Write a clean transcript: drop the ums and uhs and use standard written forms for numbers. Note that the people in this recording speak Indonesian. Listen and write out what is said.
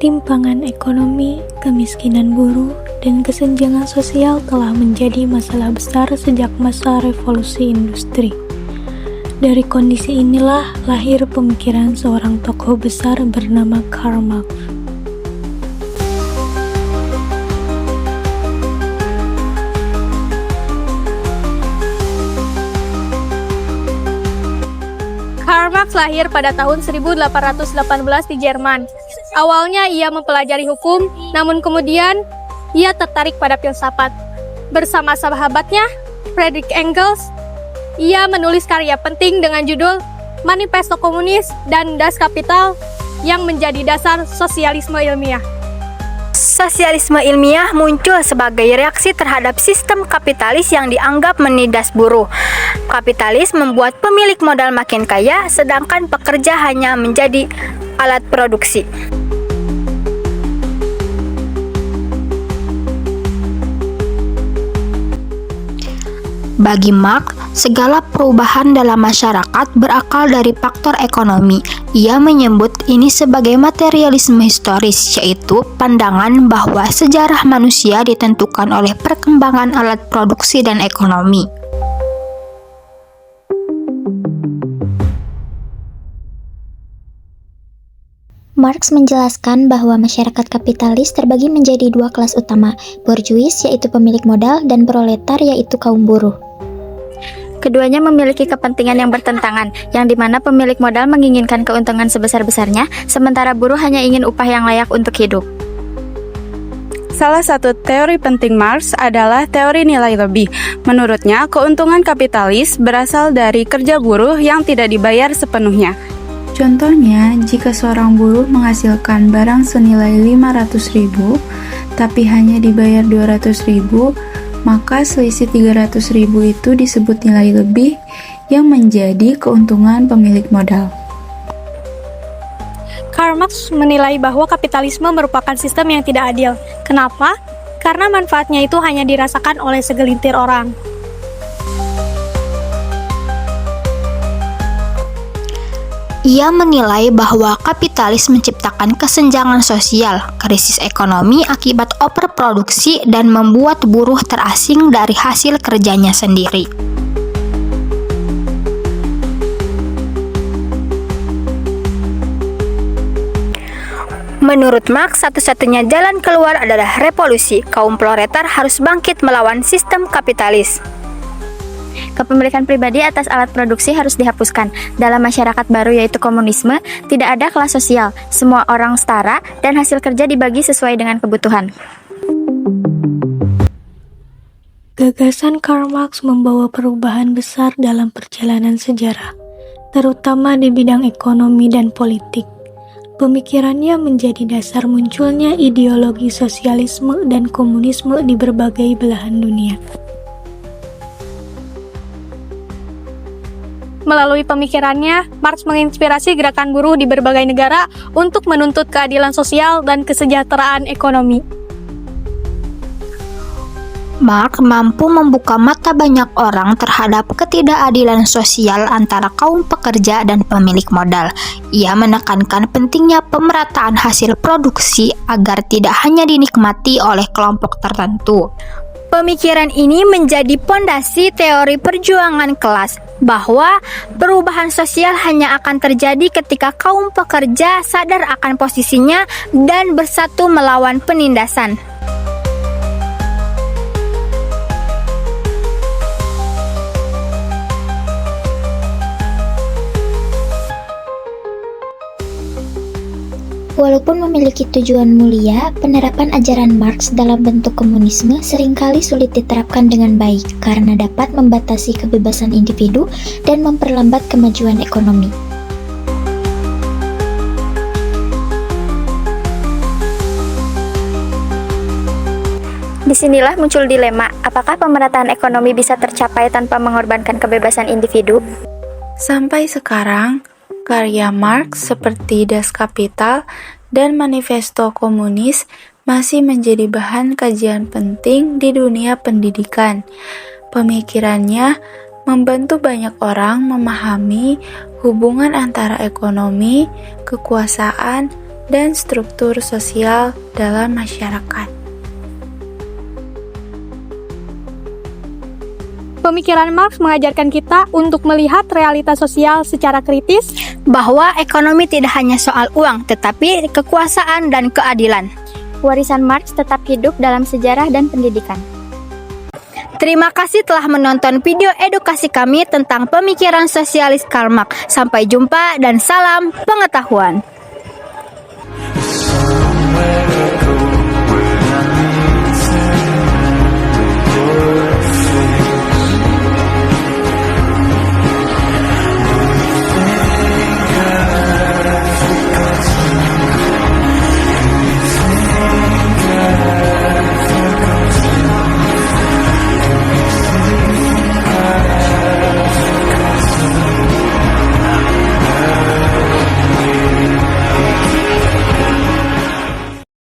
Ketimpangan ekonomi, kemiskinan buruh, dan kesenjangan sosial telah menjadi masalah besar sejak masa revolusi industri. Dari kondisi inilah lahir pemikiran seorang tokoh besar bernama Karl Marx. Karl Marx lahir pada tahun 1818 di Jerman. Awalnya ia mempelajari hukum, namun kemudian ia tertarik pada filsafat. Bersama sahabatnya, Friedrich Engels, ia menulis karya penting dengan judul Manifesto Komunis dan Das Kapital yang menjadi dasar sosialisme ilmiah. Sosialisme ilmiah muncul sebagai reaksi terhadap sistem kapitalis yang dianggap menindas buruh. Kapitalis membuat pemilik modal makin kaya, sedangkan pekerja hanya menjadi alat produksi. Bagi Marx, segala perubahan dalam masyarakat berakal dari faktor ekonomi. Ia menyebut ini sebagai materialisme historis, yaitu pandangan bahwa sejarah manusia ditentukan oleh perkembangan alat produksi dan ekonomi. Marx menjelaskan bahwa masyarakat kapitalis terbagi menjadi dua kelas utama, borjuis yaitu pemilik modal dan proletar yaitu kaum buruh. Keduanya memiliki kepentingan yang bertentangan, yang dimana pemilik modal menginginkan keuntungan sebesar-besarnya, sementara buruh hanya ingin upah yang layak untuk hidup. Salah satu teori penting Marx adalah teori nilai lebih. Menurutnya, keuntungan kapitalis berasal dari kerja buruh yang tidak dibayar sepenuhnya. Contohnya, jika seorang buruh menghasilkan barang senilai 500.000, tapi hanya dibayar 200.000, maka selisih 300.000 itu disebut nilai lebih yang menjadi keuntungan pemilik modal. Karl Marx menilai bahwa kapitalisme merupakan sistem yang tidak adil. Kenapa? Karena manfaatnya itu hanya dirasakan oleh segelintir orang. Ia menilai bahwa kapitalis menciptakan kesenjangan sosial, krisis ekonomi akibat overproduksi, dan membuat buruh terasing dari hasil kerjanya sendiri. Menurut Marx, satu-satunya jalan keluar adalah revolusi. Kaum proletar harus bangkit melawan sistem kapitalis. Kepemilikan pribadi atas alat produksi harus dihapuskan. Dalam masyarakat baru yaitu komunisme, tidak ada kelas sosial. Semua orang setara dan hasil kerja dibagi sesuai dengan kebutuhan. Gagasan Karl Marx membawa perubahan besar dalam perjalanan sejarah, terutama di bidang ekonomi dan politik. Pemikirannya menjadi dasar munculnya ideologi sosialisme dan komunisme di berbagai belahan dunia. Melalui pemikirannya, Marx menginspirasi gerakan buruh di berbagai negara untuk menuntut keadilan sosial dan kesejahteraan ekonomi. Marx mampu membuka mata banyak orang terhadap ketidakadilan sosial antara kaum pekerja dan pemilik modal. Ia menekankan pentingnya pemerataan hasil produksi agar tidak hanya dinikmati oleh kelompok tertentu. Pemikiran ini menjadi pondasi teori perjuangan kelas, bahwa perubahan sosial hanya akan terjadi ketika kaum pekerja sadar akan posisinya dan bersatu melawan penindasan. Walaupun memiliki tujuan mulia, penerapan ajaran Marx dalam bentuk komunisme seringkali sulit diterapkan dengan baik karena dapat membatasi kebebasan individu dan memperlambat kemajuan ekonomi. Disinilah muncul dilema, apakah pemerataan ekonomi bisa tercapai tanpa mengorbankan kebebasan individu? Sampai sekarang, karya Marx seperti Das Kapital dan Manifesto Komunis masih menjadi bahan kajian penting di dunia pendidikan. Pemikirannya membantu banyak orang memahami hubungan antara ekonomi, kekuasaan, dan struktur sosial dalam masyarakat. Pemikiran Marx mengajarkan kita untuk melihat realitas sosial secara kritis, Bahwa ekonomi tidak hanya soal uang, tetapi kekuasaan dan keadilan. Warisan Marx tetap hidup dalam sejarah dan pendidikan. Terima kasih telah menonton video edukasi kami tentang pemikiran sosialis Karl Marx. Sampai jumpa dan salam pengetahuan.